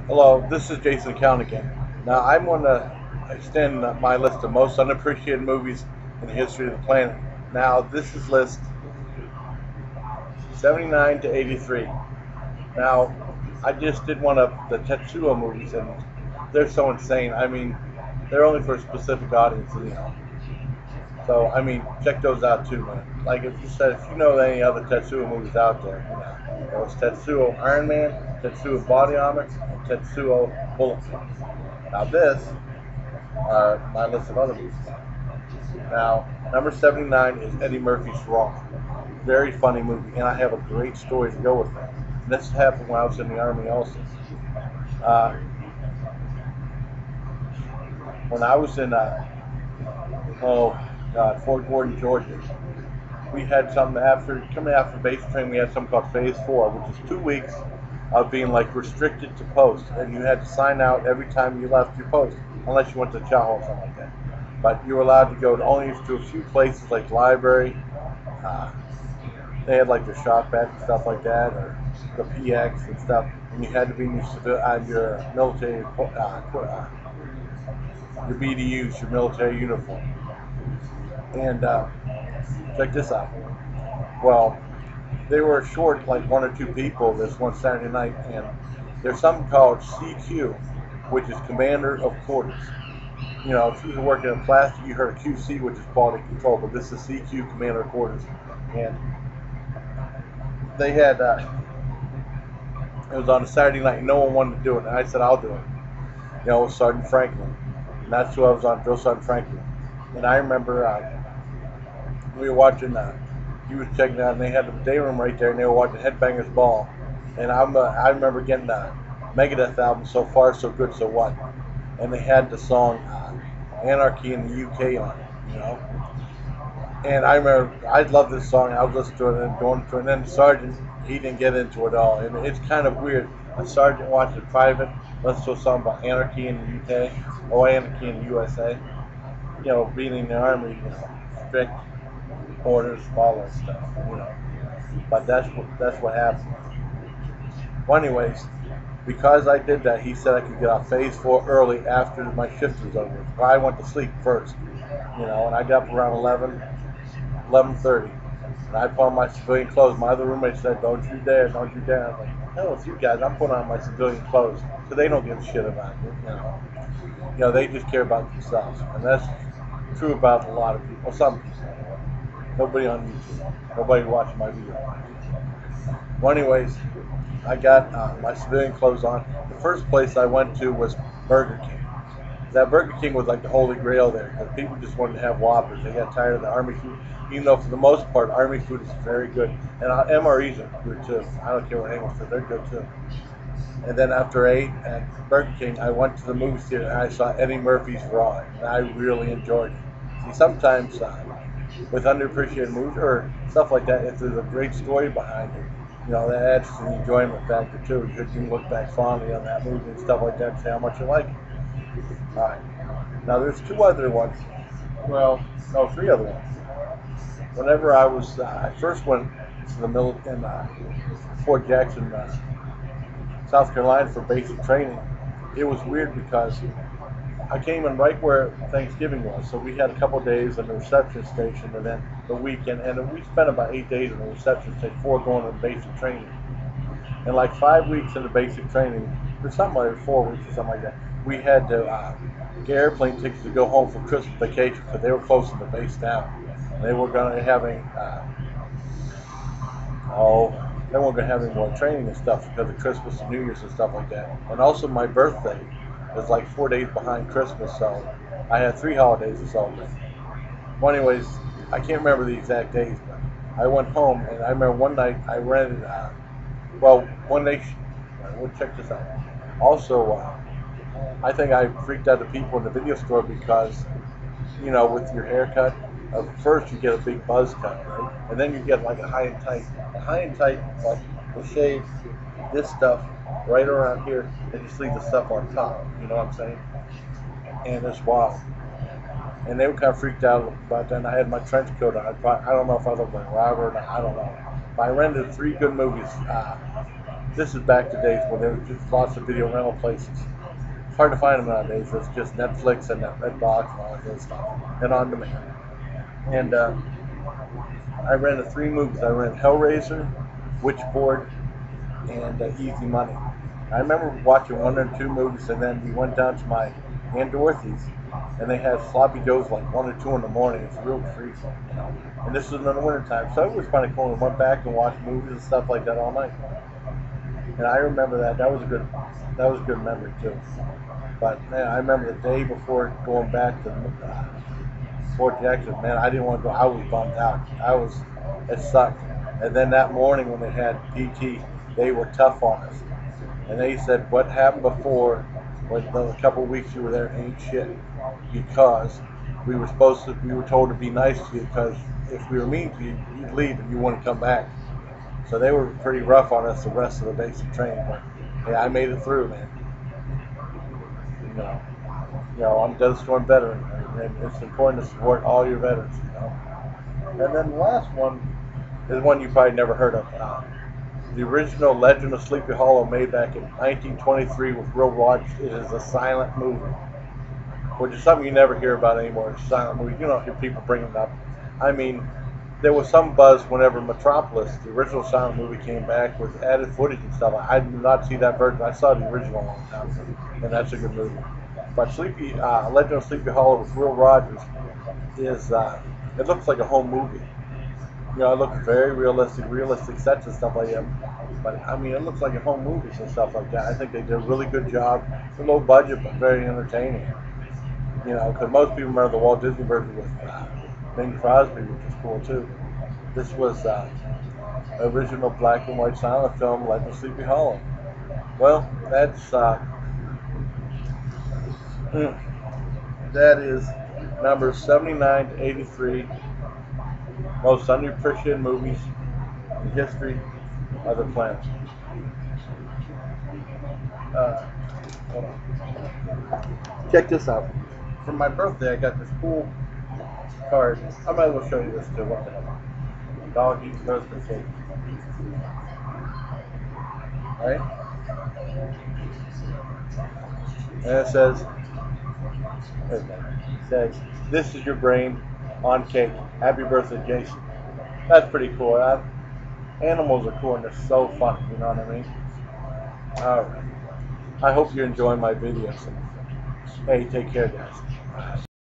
Hello, this is Jason Callan again. Now, I'm going to extend my list of most unappreciated movies in the history of the planet. Now, this is list 79 to 83. Now, I just did one of the Tetsuo movies, and they're so insane. I mean, they're only for a specific audience, So, I mean, check those out too, man. Like if you know any other Tetsuo movies out there, there was Tetsuo Iron Man, Tetsuo Body Armor, and Tetsuo Bulletproof. Now, this my list of other movies. Now, number 79 is Eddie Murphy's Raw. Very funny movie, and I have a great story to go with that. And this happened when I was in the Army also. Uh, when I was in, oh God, Fort Gordon, Georgia, we had something coming after basic training, we had something called Phase 4, which is 2 weeks of being like restricted to post, and you had to sign out every time you left your post, unless you went to chow or something like that. But you were allowed to go only to a few places like library. Uh, they had like the shop at and stuff like that, or the PX and stuff, and you had to be in your military, your BDUs, your military uniform. And check this out. Well, they were short like one or two people this one Saturday night, and there's something called CQ, which is Commander of Quarters. If you were working in plastic, you heard QC, which is quality control, but this is CQ, Commander of Quarters. And they had, it was on a Saturday night, no one wanted to do it, and I said, I'll do it. Sergeant Franklin. And that's who I was on, Drill Sergeant Franklin. And I remember we were watching, he was checking out, and they had the day room right there, and they were watching Headbangers Ball. And I remember getting the Megadeth album, So Far, So Good, So What. And they had the song Anarchy in the UK on it. And I remember I loved this song. I was listening to it and going through it. And then the sergeant, he didn't get into it all. And it's kind of weird. A sergeant watching private listens to a song about anarchy in the UK or anarchy in the USA. Being in the army, strict orders, follow stuff. But that's what happened. Well, anyways, because I did that, he said I could get off Phase 4 early after my shift was over. Well, I went to sleep first, and I got up around 11:30. And I put on my civilian clothes. My other roommate said, don't you dare, don't you dare. I was like, hell with you guys, I'm putting on my civilian clothes. So they don't give a shit about it. They just care about themselves. And that's true about a lot of people, some people. Nobody on YouTube. Nobody watching my video. Well, anyways, I got my civilian clothes on. The first place I went to was Burger King. That Burger King was like the holy grail there because people just wanted to have Whoppers. They got tired of the Army food, even though for the most part Army food is very good, and MREs are good too. I don't care what anyone says, they're good too. And then after I ate at Burger King, I went to the movie theater and I saw Eddie Murphy's Raw, and I really enjoyed it. See, sometimes with underappreciated movies or stuff like that, if there's a great story behind it, that adds to the enjoyment factor too. You can look back fondly on that movie and stuff like that and say how much you like it. All right. Now there's two other ones. Well, no, three other ones. Whenever I first went to the military in Fort Jackson, South Carolina for basic training, it was weird because I came in right where Thanksgiving was, so we had a couple of days in the reception station, and then the weekend, and we spent about 8 days in the reception station before going to basic training. And like 5 weeks into basic training, or something like 4 weeks or something like that, we had to get airplane tickets to go home for Christmas vacation because they were closing the base down. And they were going to having they weren't going to have any more training and stuff because of Christmas and New Year's and stuff like that. And also my birthday was like 4 days behind Christmas, so I had 3 holidays to celebrate. Well, anyways, I can't remember the exact days, but I went home and I remember one night I rented. One day, we'll check this out. Also, I think I freaked out the people in the video store because, with your haircut, first you get a big buzz cut, right? And then you get like a high and tight. The high and tight, like, will shave this stuff right around here and just leave the stuff on top. You know what I'm saying? And it's wild. And they were kind of freaked out about that. And I had my trench coat on. I don't know if I looked like Robert. I don't know. But I rented three good movies. This is back to days when there was just lots of video rental places. It's hard to find them nowadays. It's just Netflix and that Redbox and all that good stuff, and on demand. And I rented 3 movies. I rented Hellraiser, Witchboard, and Easy Money. I remember watching 1 or 2 movies, and then we went down to my Aunt Dorothy's, and they had sloppy joes like 1 or 2 in the morning. It's real treat, you know. And this was in the wintertime, so it was kind of cool. We went back and watched movies and stuff like that all night. And I remember that. That was a good memory too. But man, I remember the day before going back to Fort Jackson. Man, I didn't want to go. I was bummed out. It sucked. And then that morning when they had PT, they were tough on us. And they said, what happened before, when the couple of weeks you were there, ain't shit. Because we were told to be nice to you, because if we were mean to you, you'd leave and you wouldn't come back. So they were pretty rough on us the rest of the basic training. But yeah, I made it through, man. I'm a Desert Storm veteran, and it's important to support all your veterans, you know. And then the last one is one you probably never heard of. The original Legend of Sleepy Hollow, made back in 1923 with Will Rogers. It is a silent movie, which is something you never hear about anymore. It's a silent movie. You don't hear people bringing it up. I mean, there was some buzz whenever Metropolis, the original silent movie, came back with added footage and stuff. I did not see that version. I saw the original a long time ago, and that's a good movie. But Legend of Sleepy Hollow with Will Rogers is, it looks like a home movie. You know, it looks very realistic sets and stuff like that. But I mean, it looks like a home movies and stuff like that. I think they did a really good job. It's a low budget, but very entertaining. You know, because most people remember the Walt Disney version with Bing Crosby, which is cool too. This was original black and white silent film, Legend of Sleepy Hollow. Well, that is number 79 to 83 most underappreciated movies in history of the planet. Hold on. Check this out. For my birthday, I got this cool card. I might as well show you this too. What the hell? Dog eats birthday cake. Right? And it says, "This is your brain on cake. Happy birthday, Jason." That's pretty cool. Animals are cool and they're so fun. You know what I mean? All right. I hope you're enjoying my videos. Hey, take care, guys.